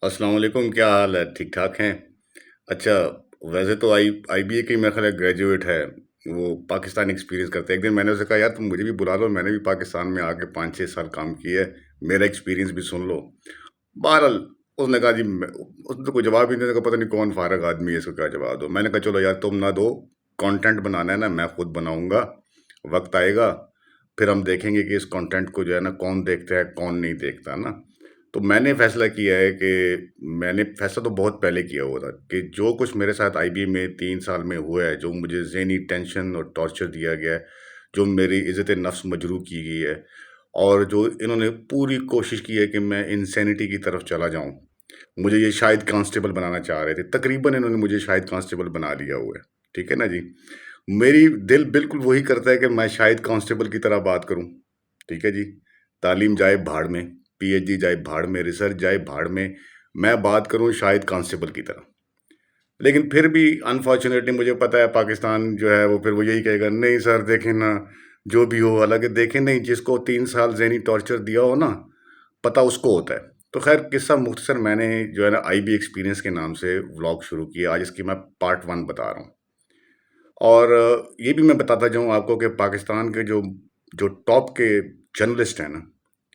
السلام علیکم، کیا حال ہے؟ ٹھیک ٹھاک ہیں؟ اچھا، ویسے تو آئی بی اے کی میرا خیال ہے گریجویٹ ہے، وہ پاکستان ایکسپیرینس کرتے ہیں۔ ایک دن میں نے اسے کہا یار تم مجھے بھی بلا لو، میں نے بھی پاکستان میں آ کے 5 6 سال کام کیا ہے، میرا ایکسپیرینس بھی سن لو۔ بہرحال اس نے کہا جی اس نے تو کوئی جواب ہی نہیں دیا، پتہ نہیں کون فارغ آدمی ہے، اس کو کیا جواب دو۔ میں نے کہا چلو یار تم نہ دو، کانٹینٹ بنانا ہے نا میں خود بناؤں گا، وقت آئے گا پھر ہم دیکھیں گے کہ اس کانٹینٹ کو جو ہے نا کون دیکھتا ہے کون نہیں دیکھتا نا۔ تو میں نے فیصلہ کیا ہے کہ میں نے فیصلہ تو بہت پہلے کیا ہوا تھا کہ جو کچھ میرے ساتھ آئی بی میں 3 سال میں ہوا ہے، جو مجھے ذہنی ٹینشن اور ٹارچر دیا گیا ہے، جو میری عزت نفس مجروح کی گئی ہے، اور جو انہوں نے پوری کوشش کی ہے کہ میں انسینٹی کی طرف چلا جاؤں۔ مجھے یہ شاید کانسٹیبل بنانا چاہ رہے تھے، تقریباً انہوں نے مجھے شاید کانسٹیبل بنا لیا ہوا ہے، ٹھیک ہے نا جی۔ میری دل بالکل وہی کرتا ہے کہ میں شاید کانسٹیبل کی طرح بات کروں، ٹھیک ہے جی۔ تعلیم جائے بھاڑ میں، پی ایچ ڈی جائے بھاڑ میں، ریسرچ جائے بھاڑ میں بات کروں شاید کانسٹیبل کی طرح۔ لیکن پھر بھی انفارچونیٹلی مجھے پتا ہے پاکستان جو ہے وہ پھر وہ یہی کہے گا نہیں سر دیکھیں نا، جو بھی ہو، حالانکہ دیکھیں نہیں، جس کو 3 سال ذہنی ٹارچر دیا ہو نا، پتہ اس کو ہوتا ہے۔ تو خیر قصہ مختصر میں نے جو ہے نا آئی بی ایکسپیرینس کے نام سے ولاگ شروع کیا، آج اس کی میں پارٹ 1 بتا رہا ہوں۔ اور یہ بھی میں بتاتا جاؤں آپ کو کہ پاکستان کے جو ٹاپ کے جرنلسٹ ہیں نا،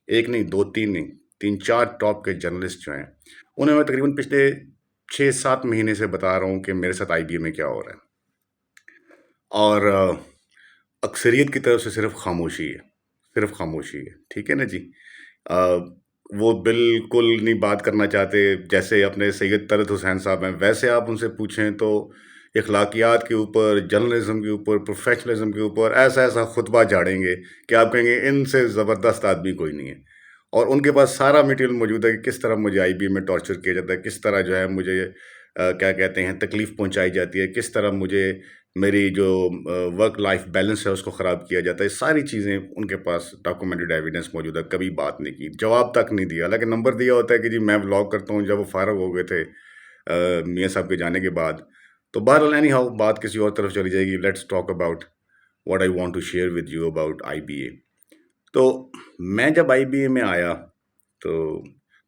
ایک نہیں دو تین نہیں، 3 4 ٹاپ کے جرنلسٹ جو ہیں، انہیں میں تقریباً پچھلے 6 7 مہینے سے بتا رہا ہوں کہ میرے ساتھ آئی بی اے میں کیا ہو رہا ہے۔ اور اکثریت کی طرف سے صرف خاموشی ہے، صرف خاموشی ہے، ٹھیک ہے نا جی۔ آ، وہ بالکل نہیں بات کرنا چاہتے، جیسے اپنے سید طلعت حسین صاحب ہیں ویسے آپ ان سے پوچھیں تو اخلاقیات کے اوپر، جرنلزم کے اوپر، پروفیشنلزم کے اوپر ایسا ایسا خطبہ جھاڑیں گے کہ آپ کہیں گے ان سے زبردست آدمی کوئی نہیں ہے۔ اور ان کے پاس سارا میٹیریل موجود ہے کہ کس طرح مجھے آئی بی میں ٹارچر کیا جاتا ہے، کس طرح جو ہے مجھے کیا کہتے ہیں تکلیف پہنچائی جاتی ہے، کس طرح مجھے میری جو ورک لائف بیلنس ہے اس کو خراب کیا جاتا ہے۔ ساری چیزیں ان کے پاس ڈاکومنٹڈ ایویڈنس موجود ہے، کبھی بات نہیں کی، جواب تک نہیں دیا، حالانکہ نمبر دیا ہوتا ہے کہ جی میں ولاگ کرتا ہوں۔ جب وہ فارغ ہو گئے تھے میاں صاحب کے جانے کے بعد، تو بہرحال اینی ہاؤ بات کسی اور طرف چلی جائے گی۔ Let's talk about what I want to share with you about I B A. تو میں جب آئی بی اے میں آیا تو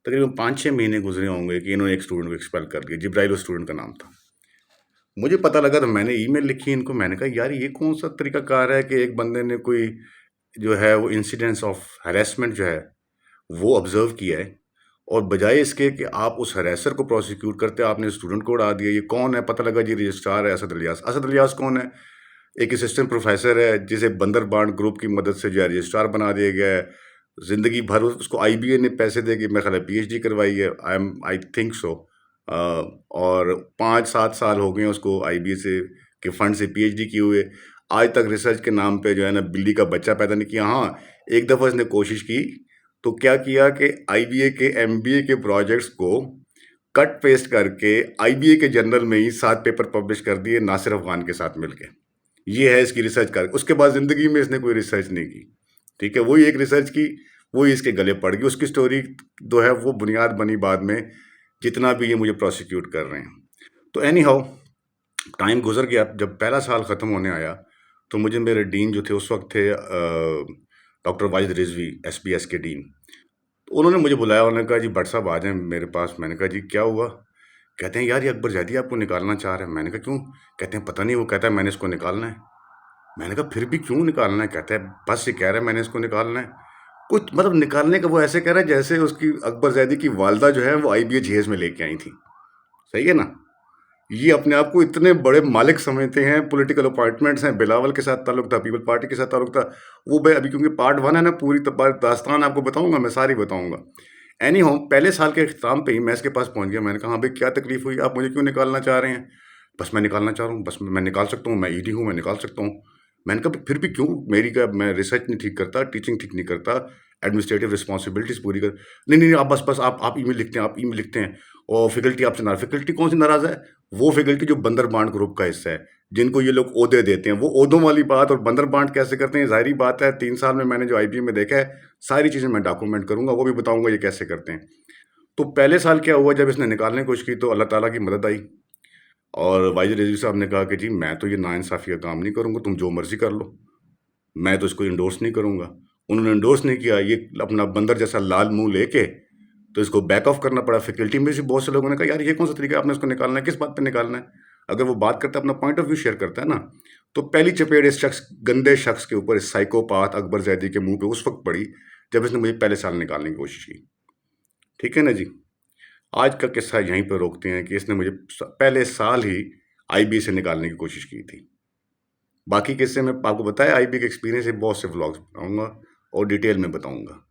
تقریباً 5 6 مہینے گزرے ہوں گے کہ انہوں نے ایک اسٹوڈنٹ کو ایکسپیل کر دیا، جبرائیل اسٹوڈنٹ کا نام تھا۔ مجھے پتہ لگا تو میں نے ای میل لکھی ان کو، میں نے کہا یار یہ کون سا طریقہ کار ہے کہ ایک بندے نے کوئی جو ہے وہ انسیڈنٹس آف ہریسمنٹ جو ہے وہ آبزرو کیا ہے، اور بجائے اس کے کہ آپ اس ہریسر کو پروسیکیوٹ کرتے آپ نے اسٹوڈنٹ کو اڑا دیا۔ یہ کون ہے؟ پتہ لگا جی رجسٹرار ہے اسد الیاس۔ اسد الیاس کون ہے؟ ایک اسسٹنٹ پروفیسر ہے جسے بندر بانڈ گروپ کی مدد سے جو ہے رجسٹرار بنا دیا گیا ہے۔ زندگی بھر اس کو آئی بی اے نے پیسے دے کے میرے خیال ہے پی ایچ ڈی کروائی ہے، آئی تھنک سو۔ اور 5 7 سال ہو گئے ہیں اس کو آئی بی اے سے کے فنڈ سے پی ایچ ڈی کیے ہوئے، آج تک ریسرچ کے نام پہ جو ہے نا بلی کا بچہ پیدا نہیں کیا۔ ہاں ایک دفعہ اس نے کوشش کی تو کیا کیا کہ آئی بی اے کے ایم بی اے کے پروجیکٹس کو کٹ پیسٹ کر کے آئی بی اے کے جرنل میں ہی 7 پیپر پبلش کر دیے ناصر افغان کے ساتھ مل کے۔ یہ ہے اس کی ریسرچ کر، اس کے بعد زندگی میں اس نے کوئی ریسرچ نہیں کی، ٹھیک ہے۔ وہی ایک ریسرچ کی، وہی اس کے گلے پڑ گئی، اس کی سٹوری جو ہے وہ بنیاد بنی بعد میں جتنا بھی یہ مجھے پروسیکیوٹ کر رہے ہیں۔ تو اینی ہاؤ ٹائم گزر گیا، جب پہلا سال ختم ہونے آیا تو مجھے میرے ڈین جو تھے اس وقت تھے doctor Wajid Rizvi, S P S کے ڈین۔ تو انہوں نے مجھے بلایا، انہوں نے کہا جی بٹ صاحب آ جائیں میرے پاس۔ میں نے کہا جی کیا ہوا؟ کہتے ہیں یار یہ اکبر زیدی آپ کو نکالنا چاہ رہے ہیں۔ میں نے کہا کیوں؟ کہتے ہیں پتہ نہیں، وہ کہتا ہے میں نے اس کو نکالنا ہے۔ میں نے کہا پھر بھی کیوں نکالنا ہے؟ کہتا ہے بس یہ کہہ رہا ہے میں نے اس کو نکالنا ہے۔ کچھ مطلب نکالنے کا وہ ایسے کہہ رہا ہے جیسے اس کی اکبر زیدی کی والدہ جو ہے وہ آئی بی اے جہیز میں لے کے آئی تھی، صحیح ہے نا۔ یہ اپنے آپ کو اتنے بڑے مالک سمجھتے ہیں، پولیٹیکل اپوائنٹمنٹس ہیں، بلاول کے ساتھ تعلق تھا، پیپل پارٹی کے ساتھ تعلق تھا۔ وہ بھائی ابھی کیونکہ پارٹ 1 ہے نا، پوری داستان آپ کو بتاؤں گا، میں ساری بتاؤں گا۔ اینی ہاؤ پہلے سال کے اختتام پہ ہی میں اس کے پاس پہنچ گیا۔ میں نے کہا ہاں بھائی کیا تکلیف ہوئی، آپ مجھے کیوں نکالنا چاہ رہے ہیں؟ بس میں نکالنا چاہ رہا ہوں، بس میں نکال سکتا ہوں، میں ای ڈی ہوں، میں نکال سکتا ہوں۔ میں نے کہا پھر بھی کیوں؟ میری کیا، میں ریسرچ نہیں ٹھیک کرتا، ٹیچنگ ٹھیک نہیں کرتا، ایڈمنسٹریٹو رسپانسبلٹیز پوری کر۔ نہیں نہیں نہیں، آپ بس آپ ای میل لکھتے ہیں، آپ ای میل لکھتے ہیں، اور فیکلٹی آپ سے ناراض۔ فیکلٹی کون سی ناراض ہے؟ وہ فیکلٹی جو بندر بانڈ گروپ کا حصہ ہے، جن کو یہ لوگ عہدے دیتے ہیں۔ وہ عہدوں والی بات اور بندر بانڈ کیسے کرتے ہیں، ظاہری بات ہے 3 سال میں نے جو آئی بی اے میں دیکھا ہے ساری چیزیں میں ڈاکومنٹ کروں گا، وہ بھی بتاؤں گا یہ کیسے کرتے ہیں۔ تو پہلے سال کیا ہوا، جب اس نے نکالنے کی کوشش کی تو اللہ تعالیٰ کی مدد آئی، اور واجد رضوی صاحب نے کہا کہ جی میں تو یہ ناانصافی کا کام نہیں کروں گا، تم جو مرضی کر لو، میں تو اس کو انڈورس نہیں کروں گا۔ انہوں نے انڈورس نہیں کیا، یہ اپنا بندر جیسا لال منہ لے کے تو اس کو بیک آف کرنا پڑا۔ فیکلٹی میں سے بہت سے لوگوں نے کہا یار یہ کون سا طریقہ ہے، آپ نے اس کو نکالنا ہے، کس بات پہ نکالنا ہے؟ اگر وہ بات کرتا ہے، اپنا پوائنٹ آف ویو شیئر کرتا ہے نا، تو پہلی چپیڑ اس شخص، گندے شخص کے اوپر، اس سائیکوپاتھ اکبر زیدی کے منہ پہ اس وقت پڑی جب اس نے مجھے پہلے سال نکالنے کی کوشش کی۔ ٹھیک ہے نا جی؟ آج کا قصہ یہیں پہ روکتے ہیں کہ اس نے مجھے پہلے سال ہی آئی بی سے نکالنے کی کوشش کی تھی۔ باقی قصے میں آپ کو بتایا آئی بی کے ایکسپیرینس سے بہت سے ولاگز بتاؤں گا اور ڈیٹیل میں بتاؤں گا۔